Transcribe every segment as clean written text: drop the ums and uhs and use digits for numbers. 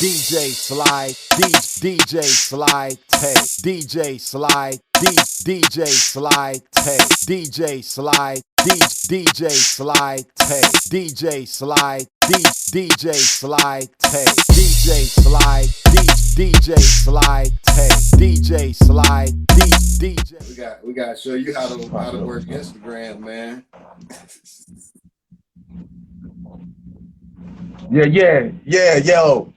DJ Sly, DJ Sly Tay, DJ Sly, DJ Sly Tay, DJ Sly, DJ Sly Tay, DJ Sly, DJ Sly Tay, DJ Sly, DJ Sly Tay, DJ Sly, DJ. We got to show you how to work Instagram, man. Yo.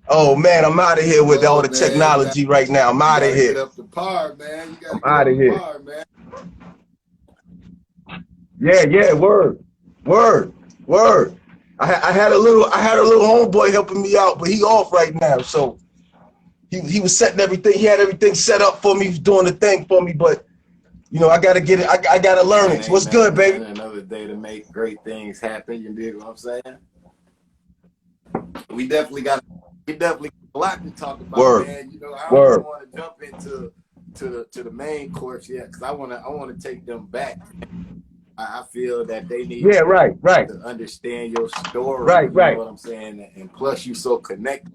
Oh man, I'm out of here with all the technology right now. I'm out of here. Get up to par, man. You gotta I'm out of here. Par, man. Yeah. Word. I had a little homeboy helping me out, but he off right now. So he was setting everything. He had everything set up for me. He was doing the thing for me, but you know, I gotta get it. I gotta learn it. What's good, baby? Another day to make great things happen. You dig what I'm saying? We definitely got a lot to talk about, man. You know, I don't want to jump into the main course yet, because I want to take them back. I feel that they need to understand your story. You know what I'm saying? And plus, you so connected,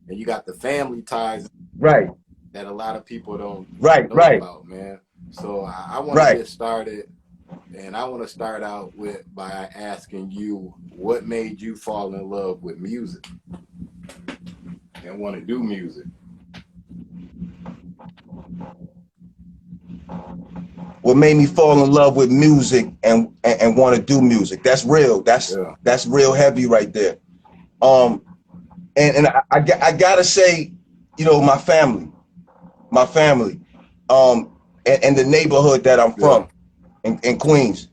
and you got the family ties that a lot of people don't know about, man. So I want to get started, and I want to start out by asking you, what made you fall in love with music and want to do music? What made me fall in love with music and want to do music? That's real. That's real heavy right there. And I gotta say, you know, my family, and the neighborhood that I'm from in Queens.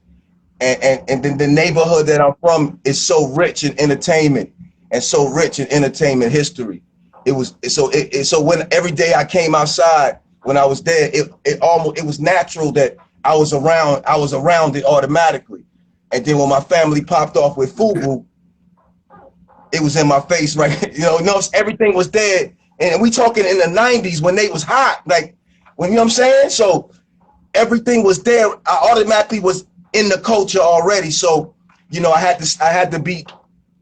And then the neighborhood that I'm from is so rich in entertainment and so rich in entertainment history. It was so when every day I came outside, when I was there, it was natural that I was around it automatically. And then when my family popped off with Fubu, it was in my face, right? You know, everything was there. And we talking in the 90s when they was hot, like, when, you know what I'm saying? So everything was there. I automatically was in the culture already. So, you know, I had to be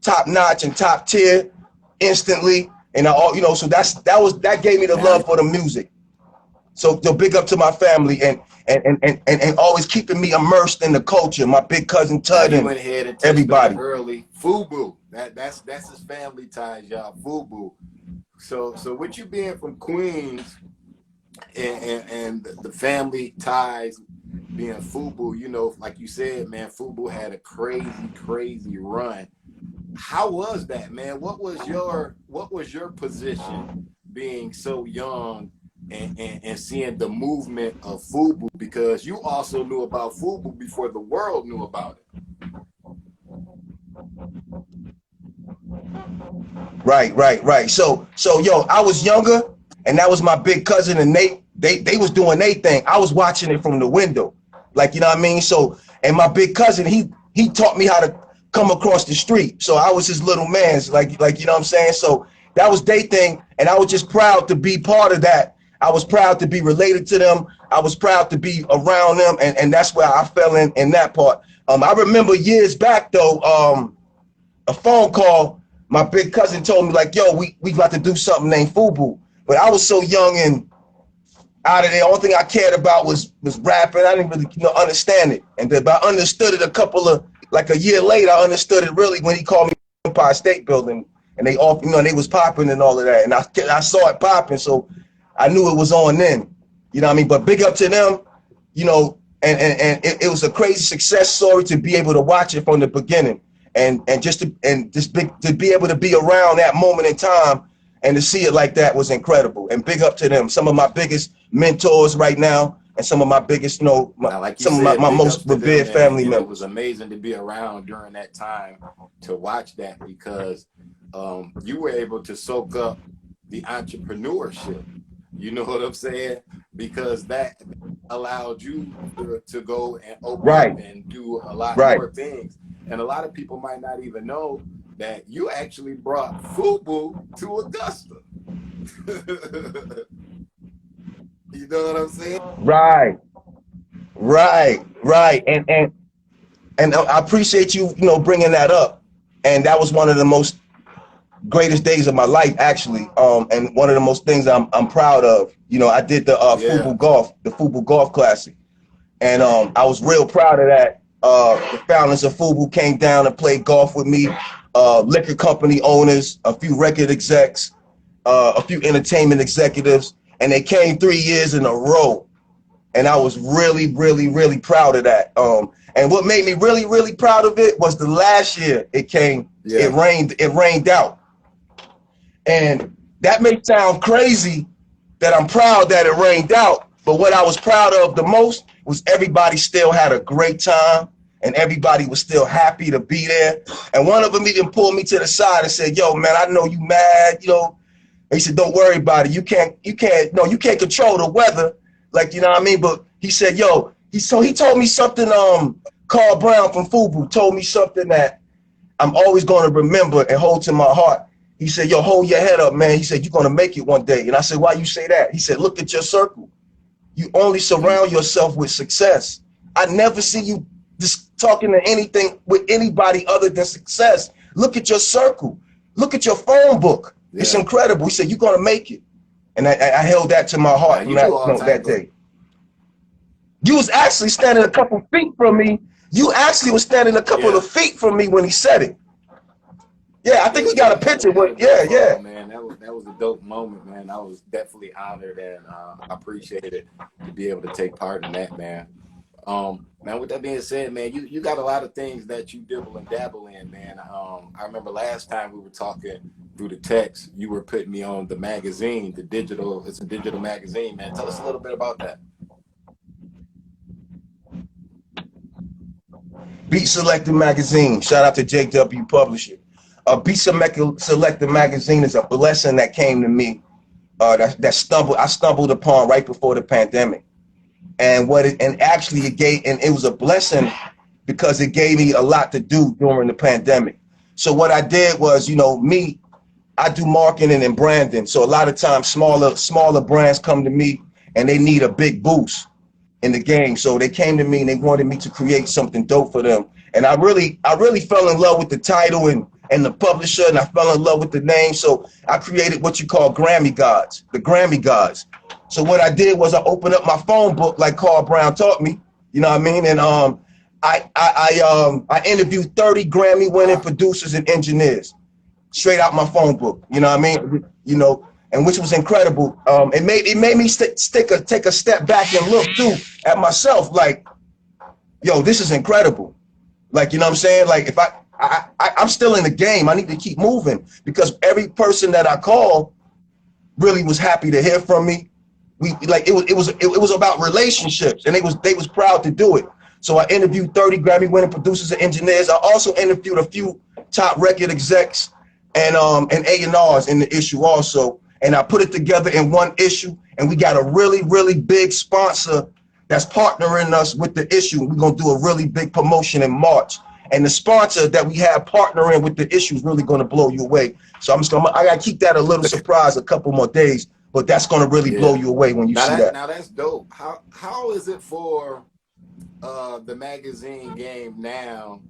top notch and top tier instantly. And so that gave me the love for the music. So big up to my family and always keeping me immersed in the culture. My big cousin Tud and went ahead and everybody. Early Fubu. That's his family ties, y'all. Fubu. So with you being from Queens and the family ties being Fubu, you know, like you said, man, Fubu had a crazy run. How was that, man? What was your position being so young and seeing the movement of Fubu? Because you also knew about Fubu before the world knew about it. Right. So yo, I was younger, and that was my big cousin, and they was doing their thing. I was watching it from the window, like, you know what I mean? So, and my big cousin, he taught me how to come across the street. So I was his little man's, like, you know what I'm saying? So that was their thing, and I was just proud to be part of that. I was proud to be related to them. I was proud to be around them, and that's where I fell in that part. I remember years back though, a phone call. My big cousin told me, like, yo, we got to do something named Fubu. But I was so young and out of there. Only thing I cared about was rapping. I didn't really understand it. But I understood it like a year later. I understood it really when he called me Empire State Building, and they all, they was popping and all of that. And I saw it popping, so I knew it was on then. You know what I mean? But big up to them, you know, and it was a crazy success story to be able to watch it from the beginning. And just to be able to be around that moment in time and to see it like that was incredible. And big up to them. Some of my biggest mentors right now, and some of my biggest, some of my most revered family members. It was amazing to be around during that time to watch that, because you were able to soak up the entrepreneurship. You know what I'm saying? Because that allowed you to go and open up and do a lot more things. And a lot of people might not even know that you actually brought Fubu to Augusta. You know what I'm saying? Right. And I appreciate you, bringing that up. And that was one of the most greatest days of my life, actually. And one of the most things I'm proud of. You know, I did the Fubu Golf Classic, and I was real proud of that. The founders of Fubu came down and played golf with me. Liquor company owners, a few record execs, a few entertainment executives, and they came 3 years in a row. And I was really, really, really proud of that. And what made me really, really proud of it was the last year it came, it rained out. And that may sound crazy that I'm proud that it rained out, but what I was proud of the most was everybody still had a great time and everybody was still happy to be there. And one of them even pulled me to the side and said, yo, man, I know you mad, you know. He said, don't worry about it. You can't control the weather. Like, you know what I mean? But he said, yo, he told me something, Carl Brown from Fubu told me something that I'm always going to remember and hold to my heart. He said, yo, hold your head up, man. He said, you're going to make it one day. And I said, why you say that? He said, look at your circle. You only surround yourself with success. I never see you just talking to anything with anybody other than success. Look at your circle. Look at your phone book. Yeah. It's incredible. He said, you're going to make it. And I held that to my heart from that day. You was actually standing a couple feet from me. You actually was standing a couple of feet from me when he said it. Yeah, I think we got a picture. Yeah. Man, that was a dope moment, man. I was definitely honored and I appreciated it to be able to take part in that, man. Man, with that being said, man, you got a lot of things that you dibble and dabble in, man. I remember last time we were talking through the text, you were putting me on the magazine, it's a digital magazine, man. Tell us a little bit about that. Beat Selected Magazine. Shout out to JW Publisher. Beat Selected Magazine is a blessing that came to me. I stumbled upon right before the pandemic, and it was a blessing because it gave me a lot to do during the pandemic. So what I did was, you know, I do marketing and branding. So a lot of times smaller brands come to me and they need a big boost in the game. So they came to me and they wanted me to create something dope for them. And I really fell in love with the title and the publisher, and I fell in love with the name. So I created what you call Grammy Gods, the Grammy Gods. So what I did was I opened up my phone book like Carl Brown taught me, you know what I mean? And I interviewed 30 Grammy winning producers and engineers straight out my phone book, you know what I mean? You know, and which was incredible. It made me take a step back and look too at myself, like, yo, this is incredible. Like, you know what I'm saying? Like, if I'm still in the game, I need to keep moving because every person that I call really was happy to hear from me. It was about relationships, and they was proud to do it. So I interviewed 30 Grammy winning producers and engineers. I also interviewed a few top record execs and A&Rs in the issue also. And I put it together in one issue, and we got a really, really big sponsor that's partnering us with the issue. We're gonna do a really big promotion in March. And the sponsor that we have partnering with the issue is really gonna blow you away. So I gotta keep that a little surprise a couple more days, but that's gonna really blow you away when you see that. Now that's dope. How is it for the magazine game now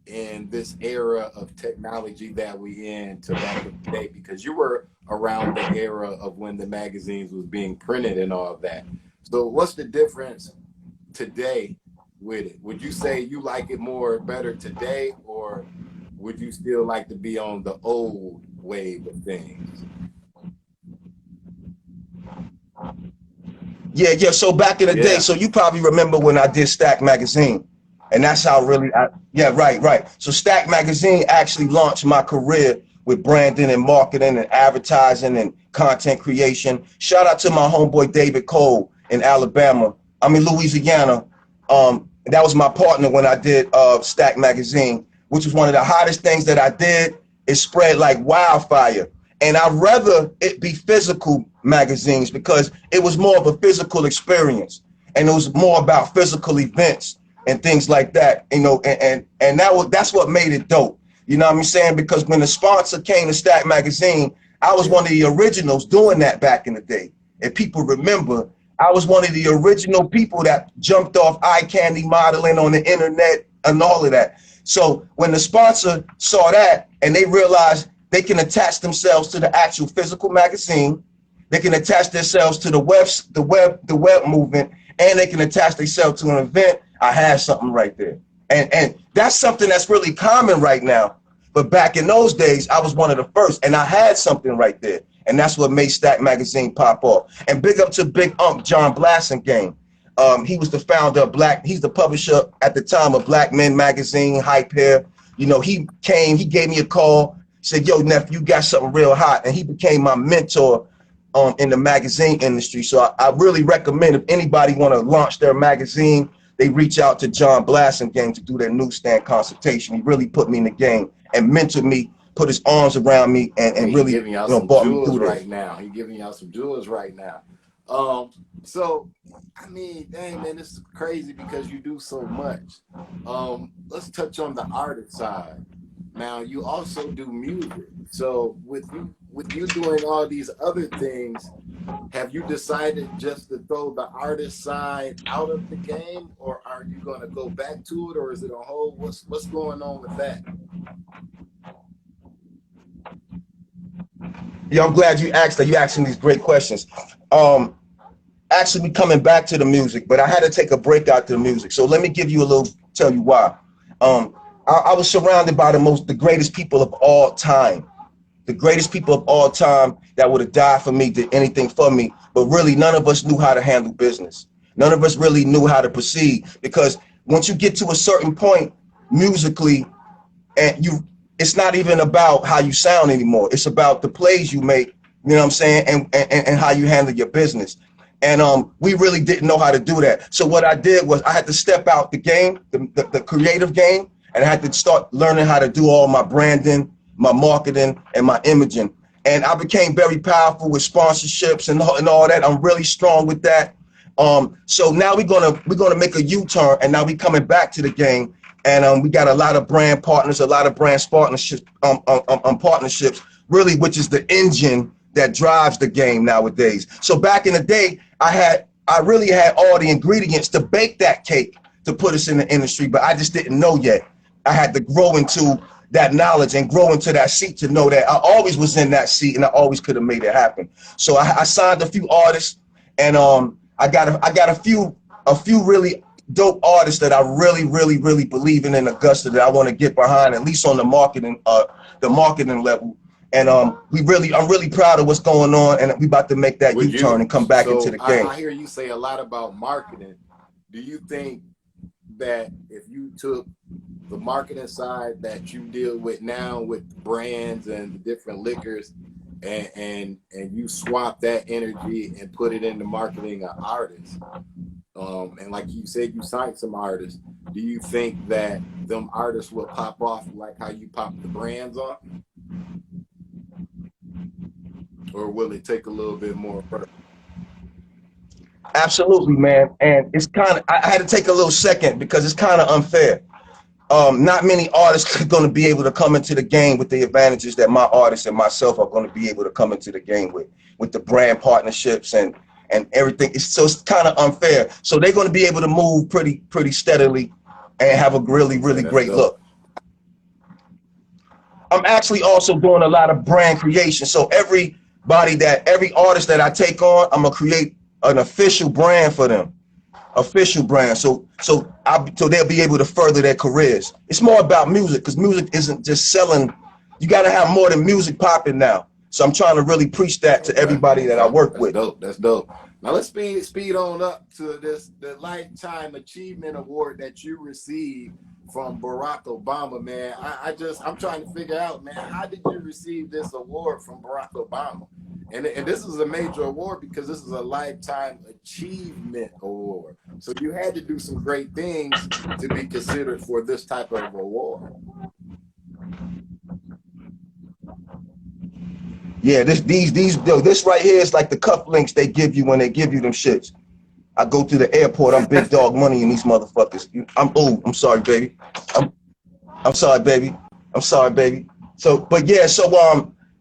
in this era of technology that we in to back in the day? Because you were around the era of when the magazines was being printed and all of that. So what's the difference today with it? Would you say you like it better today, or would you still like to be on the old wave of things? Yeah. So back in the day, so you probably remember when I did Stack Magazine, and that's how right. So Stack Magazine actually launched my career with branding and marketing and advertising and content creation. Shout out to my homeboy David Cole in Louisiana. That was my partner when I did Stack Magazine, which was one of the hottest things that I did. It spread like wildfire. And I'd rather it be physical magazines because it was more of a physical experience, and it was more about physical events and things like that, you know, and that's what made it dope. You know what I'm saying? Because when the sponsor came to Stack Magazine, I was one of the originals doing that back in the day. If people remember, I was one of the original people that jumped off eye candy modeling on the internet and all of that. So when the sponsor saw that and they realized they can attach themselves to the actual physical magazine. They can attach themselves to the web movement, and they can attach themselves to an event. I had something right there. And that's something that's really common right now. But back in those days, I was one of the first, and I had something right there. And that's what made Stack Magazine pop off. And big up to Big John Blasingame. He was the founder of he's the publisher at the time of Black Men Magazine, Hype Here. You know, he gave me a call, said, yo, nephew, you got something real hot. And he became my mentor in the magazine industry. So I really recommend if anybody want to launch their magazine, they reach out to John Blasingame to do their newsstand consultation. He really put me in the game and mentored me, put his arms around me, and really brought me through right now. He's giving y'all some jewels right now. So, I mean, dang, man, this is crazy because you do so much. Let's touch on the artist side. Now, you also do music. So, with you doing all these other things, have you decided just to throw the artist side out of the game, or are you going to go back to it, or is it a whole? What's going on with that? Yeah, I'm glad you asked that. You're asking these great questions. Actually, we coming back to the music, but I had to take a break out to the music. So let me tell you why. I was surrounded by the greatest people of all time. The greatest people of all time that would have died for me, did anything for me. But really, none of us knew how to handle business. None of us really knew how to proceed, because once you get to a certain point musically, it's not even about how you sound anymore. It's about the plays you make, you know what I'm saying, and how you handle your business. And we really didn't know how to do that. So what I did was I had to step out the game, the creative game, and I had to start learning how to do all my branding, my marketing, and my imaging. And I became very powerful with sponsorships and all that. I'm really strong with that. So now we're gonna make a U-turn, and now we coming back to the game. And we got a lot of brand partners, a lot of brand partnerships, really, which is the engine that drives the game nowadays. So back in the day, I really had all the ingredients to bake that cake to put us in the industry, but I just didn't know yet. I had to grow into that knowledge and grow into that seat to know that I always was in that seat and I always could have made it happen. So I signed a few artists, and I got a few really dope artists that I really believe in Augusta that I want to get behind, at least on the marketing level. And I'm really proud of what's going on, and we about to make that U-turn and come back into the game. I hear you say a lot about marketing. Do you think that if you took the marketing side that you deal with now with brands and the different liquors, and you swap that energy and put it into marketing an artist, and like you said, you signed some artists, do you think that them artists will pop off like how you pop the brands off? Or will it take a little bit more? Absolutely, man. And it's I had to take a little second because it's kind of unfair. Not many artists are going to be able to come into the game with the advantages that my artists and myself are going to be able to come into the game with the brand partnerships and everything. So it's kind of unfair. So they're going to be able to move pretty steadily and have a really great look. I'm actually also doing a lot of brand creation. So every artist that I take on, I'm gonna create an official brand for them, official brand. So they'll be able to further their careers. It's more about music, because music isn't just selling. You got to have more than music popping now. So I'm trying to really preach that to everybody that I work with. That's dope. Now let's speed on up to the Lifetime Achievement Award that you received from Barack Obama, man. I'm trying to figure out, man, how did you receive this award from Barack Obama? And this is a major award because this is a Lifetime Achievement Award. So you had to do some great things to be considered for this type of award. Yeah, this right here is like the cufflinks they give you when they give you them shits. I go through the airport, I'm big dog money in these motherfuckers. I'm sorry, baby. I'm sorry, baby. I'm sorry, baby. So, but yeah, so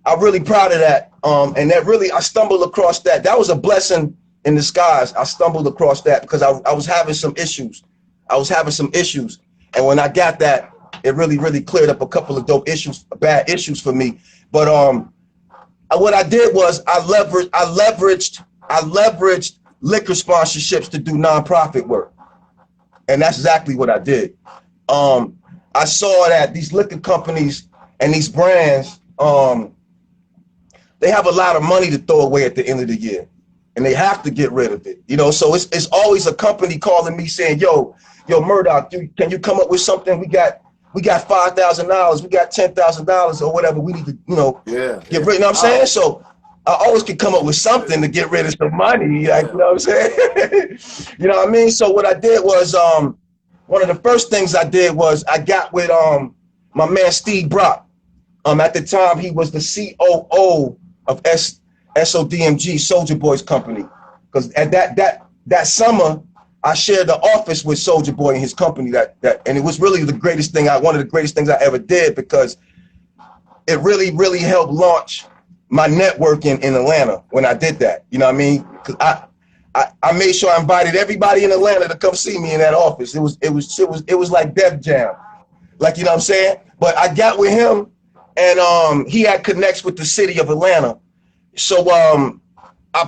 I'm really proud of that. And that really, I stumbled across that. That was a blessing in disguise. I stumbled across that because I was having some issues. And when I got that, it really cleared up a couple of bad issues for me. But what I did was I leveraged liquor sponsorships to do nonprofit work, and that's exactly what I did. I saw that these liquor companies and these brands, they have a lot of money to throw away at the end of the year, and they have to get rid of it. You know, so it's always a company calling me saying, yo, Murdock, can you come up with something? We got $5,000, we got $10,000 or whatever. We need to, get rid. You know what I'm saying? So I always can come up with something to get rid of some money. Like, you know what I'm saying? You know what I mean? So what I did was, one of the first things I did was I got with my man Steve Brock. At the time he was the COO of SODMG, Soulja Boy's company. Because at that summer I shared the office with Soulja Boy and his company. And it was really one of the greatest things I ever did, because it really helped launch my networking in Atlanta when I did that. You know what I mean? Because I made sure I invited everybody in Atlanta to come see me in that office. It was like Def Jam, like, you know what I'm saying? But I got with him, and he had connects with the city of Atlanta. So I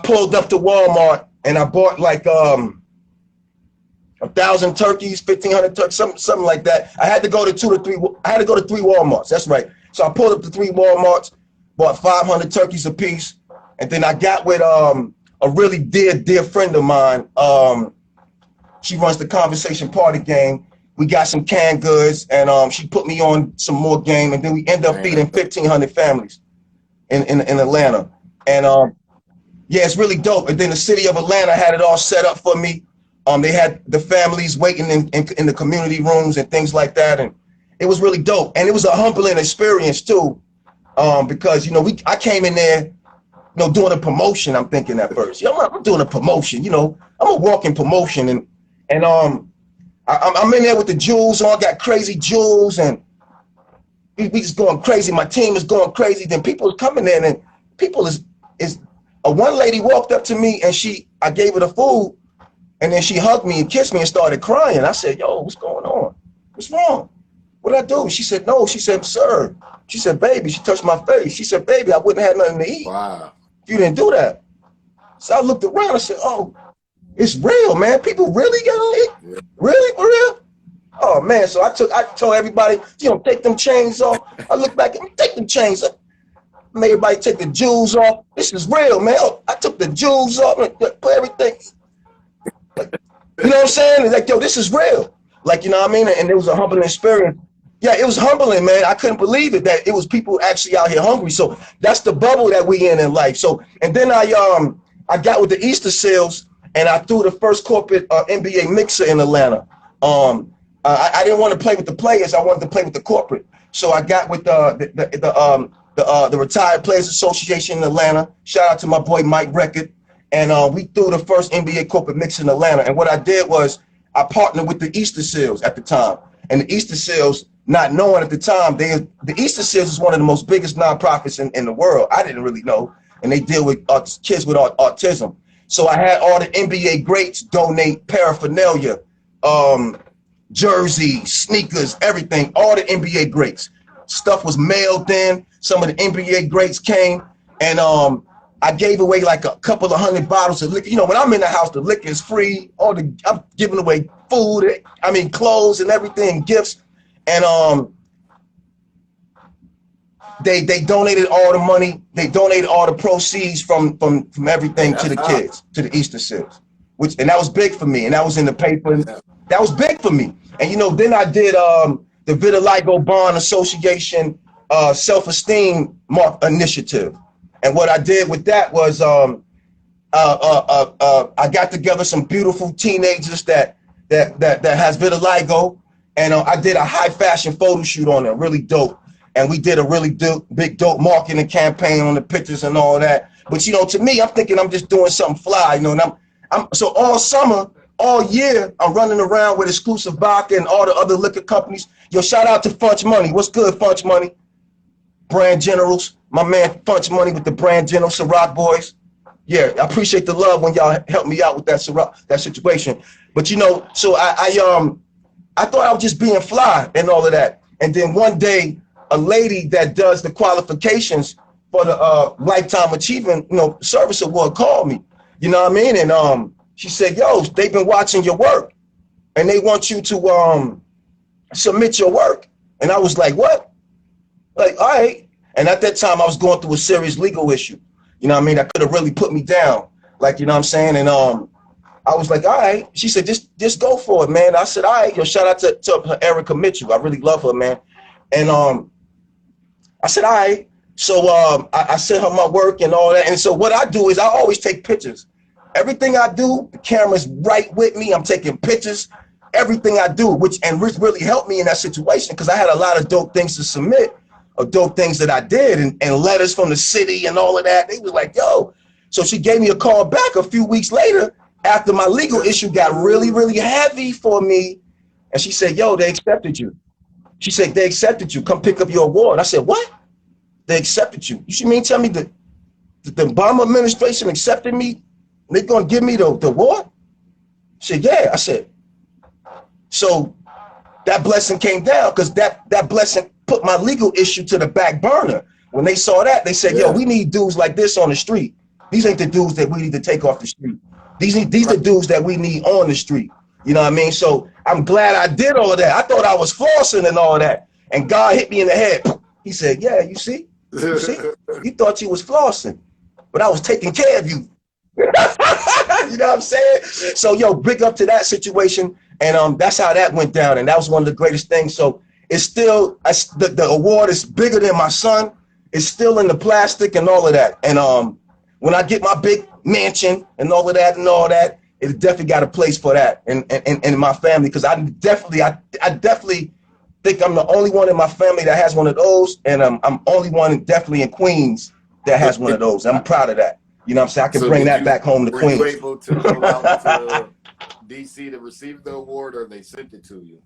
pulled up to Walmart and I bought like 1,000 turkeys, 1,500 turkeys, something like that. I had to go to 3 Walmarts. That's right. So I pulled up to 3 Walmarts, bought 500 turkeys a piece, and then I got with a really dear friend of mine. She runs the Conversation Party game. We got some canned goods, and she put me on some more game, and then we end up feeding 1,500 families in Atlanta. And yeah, it's really dope. And then the city of Atlanta had it all set up for me. They had the families waiting in the community rooms and things like that, and it was really dope. And it was a humbling experience too, because I came in there, doing a promotion. I'm thinking at first, I'm doing a promotion. I'm a walking promotion, and I'm in there with the jewels on, got crazy jewels, and we just going crazy. My team is going crazy. Then people is coming in, and people is one lady walked up to me, and I gave her the food. And then she hugged me and kissed me and started crying. I said, yo, what's going on? What's wrong? What did I do? She said, no. She said, sir. She said, baby. She touched my face. She said, baby, I wouldn't have nothing to eat. Wow. If you didn't do that. So I looked around. I said, oh, it's real, man. People really gonna eat? Yeah. Really? For real? Oh, man. So I told everybody, take them chains off. I looked back and take them chains off. Made everybody take the jewels off. This is real, man. I took the jewels off and put everything. You know what I'm saying? It's like, yo, this is real. Like, you know what I mean? And it was a humbling experience. Yeah, it was humbling, man. I couldn't believe it, that it was people actually out here hungry. So that's the bubble that we in life. So, and then I got with the Easter sales, and I threw the first corporate NBA mixer in Atlanta. I didn't want to play with the players. I wanted to play with the corporate. So I got with the Retired Players Association in Atlanta. Shout out to my boy Mike Record. And we threw the first NBA corporate mix in Atlanta. And what I did was I partnered with the Easter Seals at the time. And the Easter Seals, not knowing at the time, the Easter Seals is one of the most biggest nonprofits in the world. I didn't really know. And they deal with kids with autism. So I had all the NBA greats donate paraphernalia, jerseys, sneakers, everything, all the NBA greats. Stuff was mailed in. Some of the NBA greats came, and I gave away like a couple of 100 bottles of liquor. When I'm in the house, the liquor is free. I'm giving away food, clothes and everything, gifts. And they donated all the money. They donated all the proceeds from everything to the kids, to the Easter Seals, and that was big for me. And that was in the paper. And that was big for me. And then I did the Vitiligo Bond Association self-esteem initiative. And what I did with that was I got together some beautiful teenagers that has vitiligo, and I did a high fashion photo shoot on them, really dope. And we did a really big dope marketing campaign on the pictures and all that. But to me, I'm thinking I'm just doing something fly, and so all summer, all year, I'm running around with Exclusive Vodka and all the other liquor companies. Yo, shout out to Funch Money. What's good, Funch Money? Brand Generals. My man Funch Money with the Brand General Ciroc boys. Yeah, I appreciate the love when y'all help me out with that situation. But so I thought I was just being fly and all of that. And then one day, a lady that does the qualifications for the Lifetime Achievement, Service Award called me. You know what I mean? And she said, yo, they've been watching your work and they want you to submit your work. And I was like, what? Like, all right. And at that time, I was going through a serious legal issue. You know what I mean? That could have really put me down. Like, you know what I'm saying? And I was like, all right. She said, just go for it, man. I said, all right. Yo, shout out to Erica Mitchell. I really love her, man. And I said, all right. So I sent her my work and all that. And so what I do is I always take pictures. Everything I do, the camera's right with me. I'm taking pictures. Everything I do, which really helped me in that situation because I had a lot of dope things to submit, or dope things that I did, and letters from the city and all of that. They was like, yo. So she gave me a call back a few weeks later after my legal issue got really, really heavy for me. And she said, yo, they accepted you. She said, they accepted you. Come pick up your award. I said, what? They accepted you. You mean tell me the Obama administration accepted me? They're going to give me the award? She said, yeah. I said, so that blessing came down because that blessing put my legal issue to the back burner. When they saw that, they said, yo, we need dudes like this on the street. These ain't the dudes that we need to take off the street. These are dudes that we need on the street. You know what I mean? So I'm glad I did all of that. I thought I was flossing and all that. And God hit me in the head. He said, yeah, you see? You see? You thought you was flossing, but I was taking care of you. You know what I'm saying? So, yo, big up to that situation. And that's how that went down. And that was one of the greatest things. So it's still, the award is bigger than my son. It's still in the plastic and all of that. And when I get my big mansion and all of that, it definitely got a place for that in my family. Because I definitely think I'm the only one in my family that has one of those. And I'm only one definitely in Queens that has one of those. I'm proud of that. You know what I'm saying? I can bring that back home to Queens. Were you able to go out to DC to receive the award, or they sent it to you?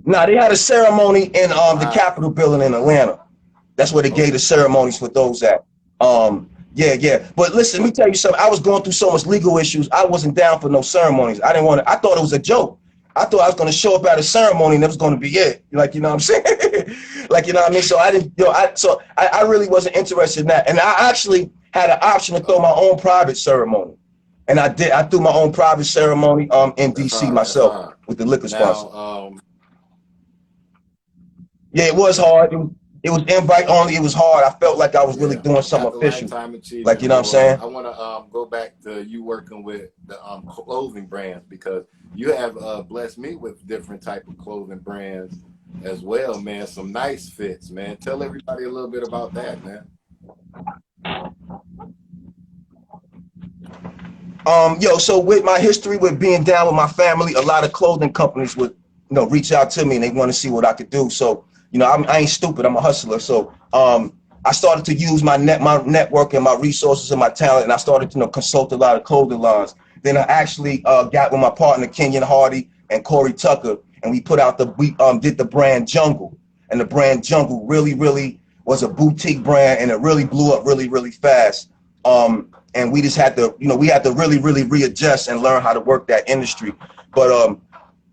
No, they had a ceremony in the Capitol building in Atlanta. That's where they gave the ceremonies for those at. Yeah. But listen, let me tell you something. I was going through so much legal issues. I wasn't down for no ceremonies. I didn't want to. I thought it was a joke. I thought I was going to show up at a ceremony and that was going to be it. Like, you know what I'm saying? Like, you know what I mean? So I didn't, I really wasn't interested in that. And I actually had an option to throw my own private ceremony. And I did. I threw my own private ceremony in DC myself with the liquor sponsor. Yeah, it was hard. It was invite only. It was hard. I felt like I was really doing something official. Like, you know what I'm saying? I want to go back to you working with the clothing brands, because you have blessed me with different type of clothing brands as well, man. Some nice fits, man. Tell everybody a little bit about that, man. So with my history with being down with my family, a lot of clothing companies would, reach out to me and they want to see what I could do. So, I ain't stupid. I'm a hustler. So I started to use my network and my resources and my talent, and I started to consult a lot of clothing lines. Then I actually got with my partner Kenyon Hardy and Corey Tucker, and we did the brand Jungle. And the brand Jungle really was a boutique brand, and it really blew up really fast. And we just had to, we had to really readjust and learn how to work that industry. But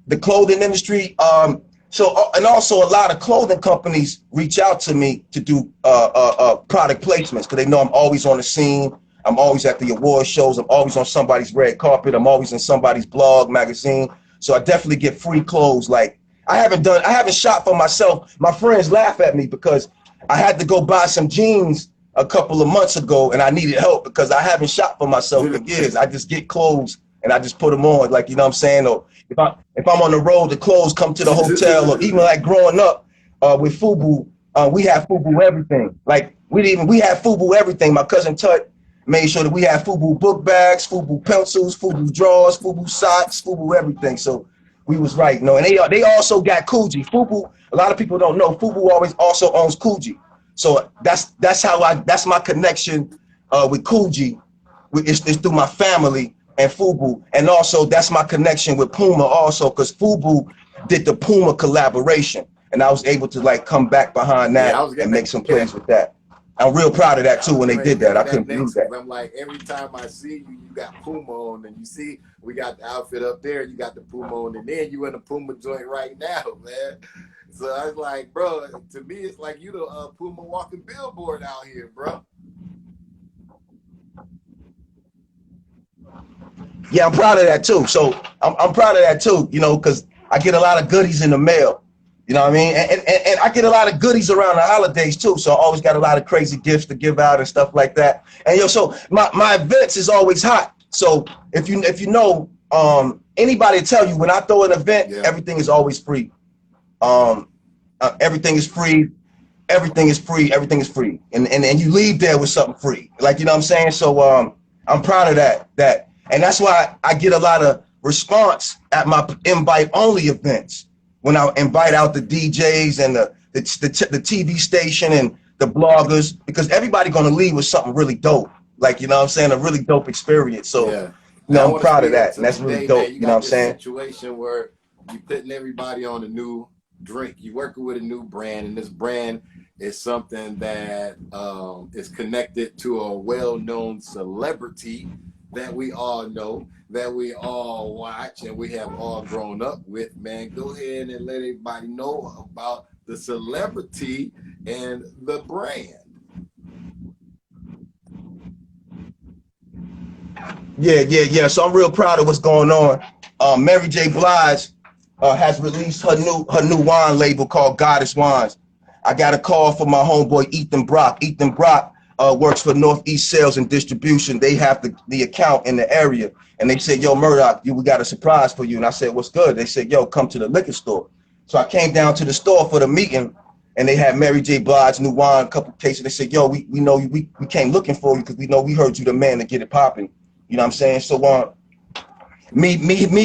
the clothing industry, and also a lot of clothing companies reach out to me to do product placements, because they know I'm always on the scene. I'm always at the award shows. I'm always on somebody's red carpet. I'm always in somebody's blog magazine. So I definitely get free clothes. Like I haven't shot for myself. My friends laugh at me because I had to go buy some jeans a couple of months ago and I needed help because I haven't shot for myself for years. I just get clothes and I just put them on, like, you know what I'm saying? Or if I'm on the road, the clothes come to the hotel. Or even like growing up with Fubu, we had Fubu everything. Like we had Fubu everything. My cousin Tut made sure that we had Fubu book bags, Fubu pencils, Fubu drawers, Fubu socks, Fubu everything. So we was right, and they also got Coogee. Fubu, a lot of people don't know, Fubu also owns Coogee. So that's my connection with Coogee. It's through my family and Fubu, and also that's my connection with Puma also, because Fubu did the Puma collaboration, and I was able to like come back behind that and make some plays with that. I'm real proud of that too when they did that. I couldn't believe that. I'm like, every time I see you, you got Puma on, and you see we got the outfit up there, you got the Puma on, and then you in the Puma joint right now, man. So I was like, bro, to me, it's like you the Puma walking billboard out here, bro. Yeah, I'm proud of that too. So I'm proud of that too, you know, because I get a lot of goodies in the mail. You know what I mean? And I get a lot of goodies around the holidays too. So I always got a lot of crazy gifts to give out and stuff like that. And yo, so my events is always hot. So if you know, anybody tell you when I throw an event, everything is always free. Everything is free. Everything is free. Everything is free. And you leave there with something free. Like, you know what I'm saying? So I'm proud of that. And that's why I get a lot of response at my invite only events. When I invite out the DJs and the TV station and the bloggers, because everybody gonna leave with something really dope. Like, you know what I'm saying, a really dope experience. So, you know, I'm proud of that, and that's really dope. You know what I'm saying? Situation where you're putting everybody on a new drink. You're working with a new brand, and this brand is something that is connected to a well-known celebrity that we all know, that we all watch, and we have all grown up with. Man, go ahead and let everybody know about the celebrity and the brand. Yeah. So I'm real proud of what's going on. Mary J. Blige has released her new wine label called Goddess Wines. I got a call from my homeboy Ethan Brock. Ethan Brock works for Northeast Sales and Distribution. They have the account in the area, and they said, "Yo, Murdock, we got a surprise for you." And I said, "What's good?" They said, "Yo, come to the liquor store." So I came down to the store for the meeting, and they had Mary J. Blige new wine, a couple cases. They said, "Yo, we know you. We came looking for you because we heard you the man to get it popping." You know what I'm saying? So me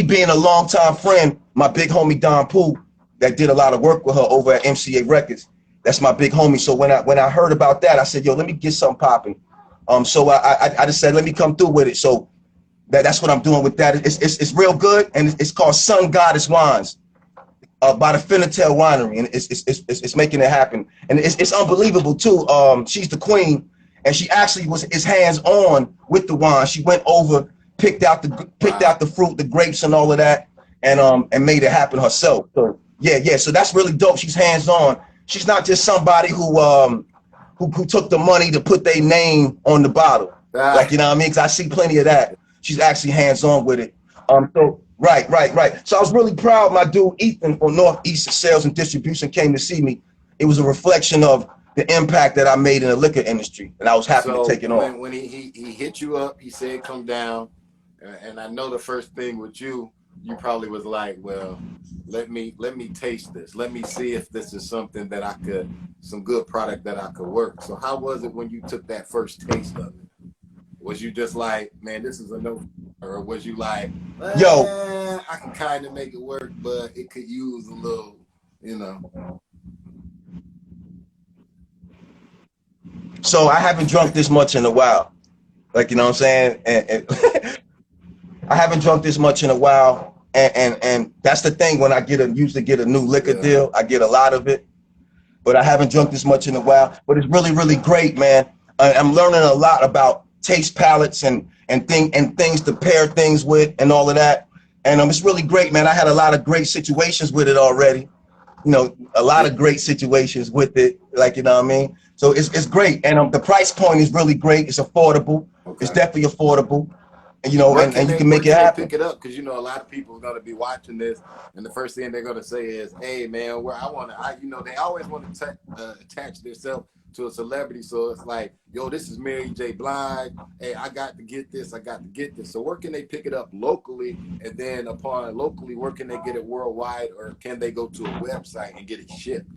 being a longtime friend, my big homie Don Pooh, that did a lot of work with her over at MCA Records. That's my big homie. So when I heard about that, I said, "Yo, let me get something popping." So I just said, let me come through with it. So that's what I'm doing with that. It's real good, and it's called Sun Goddess Wines by the Finnatel Winery, and it's making it happen. And it's unbelievable too. She's the queen, and she actually is hands on with the wine. She went over, picked out the fruit, the grapes, and all of that, and made it happen herself. So yeah. So that's really dope. She's hands on. She's not just somebody who took the money to put their name on the bottle. Like, you know what I mean? Because I see plenty of that. She's actually hands-on with it. So right. So I was really proud my dude Ethan from Northeast Sales and Distribution came to see me. It was a reflection of the impact that I made in the liquor industry, and I was happy to take it on. When he hit you up, he said, "Come down," and I know the first thing with you probably was like, "Well, let me taste this. Let me see if this is something that some good product that I could work." So how was it when you took that first taste of it? Was you just like, "Man, this is a no," or was you like, "Yo, I can kind of make it work, but it could use a little, you know"? So I haven't drunk this much in a while. Like, you know what I'm saying? And I haven't drunk this much in a while. And that's the thing, when I usually get a new liquor deal, I get a lot of it, but I haven't drunk this much in a while. But it's really, really great, man. I'm learning a lot about taste palettes and things to pair things with and all of that. And it's really great, man. I had a lot of great situations with it already. You know, a lot of great situations with it, like, you know what I mean? So it's great. And the price point is really great. It's affordable. Okay. It's definitely affordable. And, you know, and you can make it happen. Pick it up, because, you know, a lot of people are going to be watching this, and the first thing they're going to say is, "Hey, man, they always want to attach themselves to a celebrity." So it's like, "Yo, this is Mary J. Blige. Hey, I got to get this. So where can they pick it up locally? And then upon locally, where can they get it worldwide? Or can they go to a website and get it shipped?"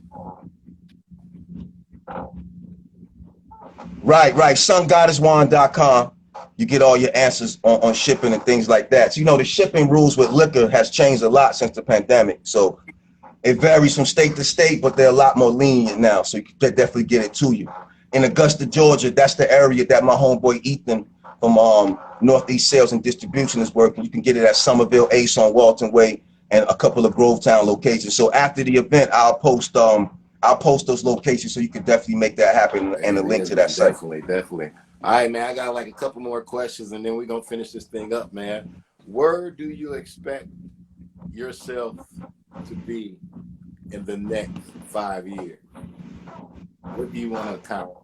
Right. SunGoddessWine.com. You get all your answers on shipping and things like that. So, you know, the shipping rules with liquor has changed a lot since the pandemic. So it varies from state to state, but they're a lot more lenient now. So you can definitely get it to you. In Augusta, Georgia, that's the area that my homeboy Ethan from Northeast Sales and Distribution is working. You can get it at Somerville Ace on Walton Way and a couple of Grovetown locations. So after the event, I'll post I'll post those locations so you can definitely make that happen and a link to that site. Definitely. All right, man. I got like a couple more questions, and then we're gonna finish this thing up, man. Where do you expect yourself to be in the next 5 years? What do you want to accomplish?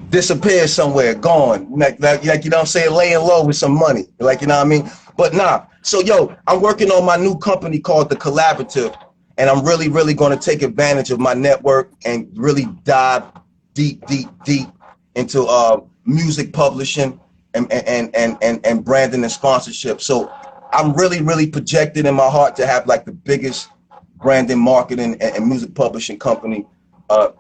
Disappear somewhere, gone. Like you know what I'm saying, laying low with some money. Like, you know what I mean? But nah. So yo, I'm working on my new company called The Collaborative, and I'm really gonna take advantage of my network and really dive deep into music publishing and branding and sponsorship. So I'm really projected in my heart to have like the biggest branding, marketing, and music publishing company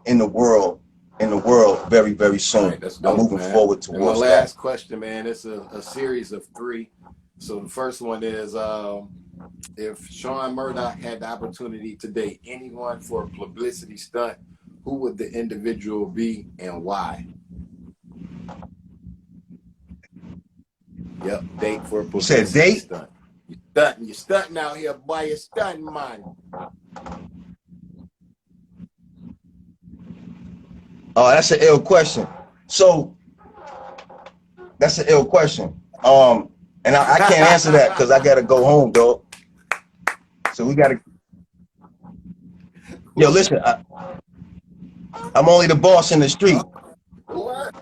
in the world very soon. Right, that's dope, I'm moving forward towards that. My last question, man, it's a series of 3. So the first one is, if Shon Murdock had the opportunity to date anyone for a publicity stunt, who would the individual be and why? Yep, date for a publicity stunt. You're stunting out here, boy. You're stunting, man. Oh, that's an ill question. So that's an ill question. And I can't answer that because I gotta go home, dog. So we gotta. Yo, listen, I'm only the boss in the street. What?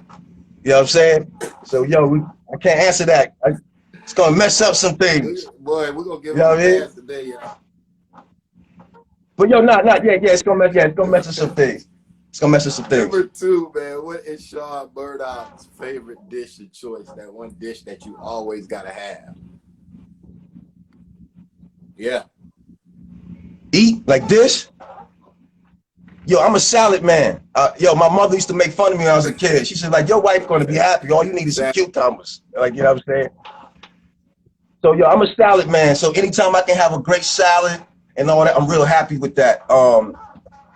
You know what I'm saying? So yo, I can't answer that. It's gonna mess up some things. Boy, we're gonna give you know him a pass today, y'all. But yo, it's gonna mess up some things. It's gonna mess up some things. Number 2, man, what is Shon Murdock's favorite dish of choice? That one dish that you always gotta have. Yeah. Eat like this? Yo, I'm a salad man. Yo, my mother used to make fun of me when I was a kid. She said, like, your wife gonna be happy. All you need is some cucumbers. Like, you know what I'm saying? So yo, I'm a salad man. So anytime I can have a great salad and all that, I'm real happy with that.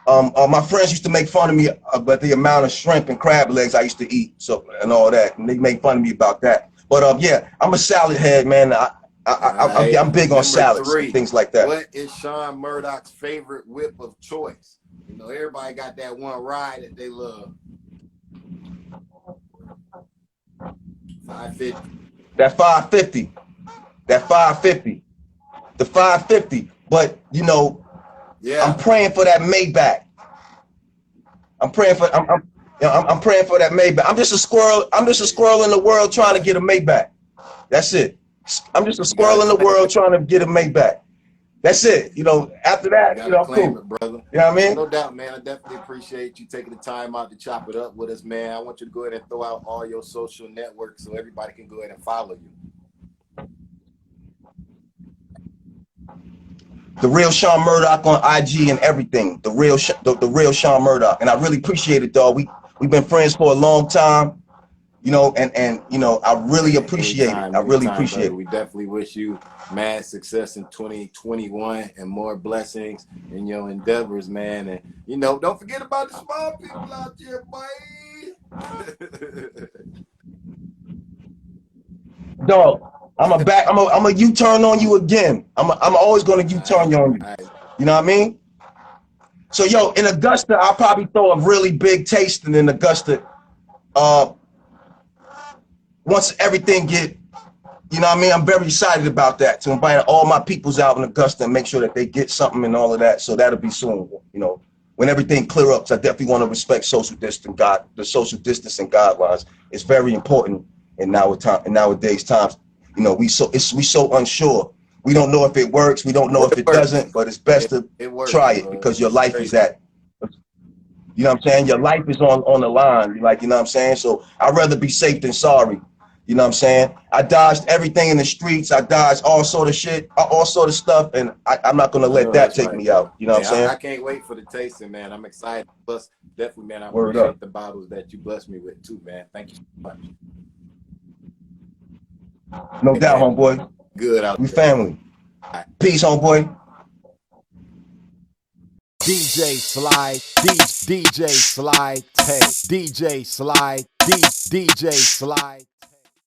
My friends used to make fun of me about the amount of shrimp and crab legs I used to eat, so and all that, and they make fun of me about that. But yeah, I'm a salad head, man. I'm big on salads and things like that. What is Shon Murdock's favorite whip of choice? You know, everybody got that one ride that they love. 550. That 550. That 550. The 550. But you know, yeah, I'm praying for that Maybach. I'm praying for that Maybach. I'm just a squirrel. I'm just a squirrel in the world trying to get a Maybach. That's it. I'm just a squirrel in the world trying to get a Maybach. That's it. You know, after that, you know, cool. It, brother. You know what I mean? No doubt, man. I definitely appreciate you taking the time out to chop it up with us, man. I want you to go ahead and throw out all your social networks so everybody can go ahead and follow you. The Real Shon Murdock on IG and everything. The real Shon Murdock, and I really appreciate it, dog. We've been friends for a long time, you know, and you know, I really appreciate it. I really appreciate it. We definitely wish you mad success in 2021 and more blessings in your endeavors, man. And you know, don't forget about the small people out there, boy. Dog. I'm a U-turn on you again. I'm always gonna U-turn on you. You know what I mean? So yo, in Augusta, I'll probably throw a really big tasting in Augusta. Once everything get, you know what I mean? I'm very excited about that. To invite all my peoples out in Augusta and make sure that they get something and all of that. So that'll be soon, you know, when everything clear up. So I definitely want to respect social distancing guidelines. It's very important in nowadays times. You know, we so unsure. We don't know if it works. We don't know if it doesn't, but it's best to try it because your life is at, you know what I'm saying? Your life is on the line. Like, you know what I'm saying? So I'd rather be safe than sorry. You know what I'm saying? I dodged everything in the streets. I dodged all sort of shit, all sort of stuff. And I'm not going to let that take me out. You know what I'm saying? I can't wait for the tasting, man. I'm excited. Plus, definitely, man, I appreciate the bottles that you blessed me with too, man. Thank you so much. No doubt, homeboy. Good out We family. Peace, homeboy. DJ Sly, DJ Sly Tay, DJ Sly, DJ Sly Tay.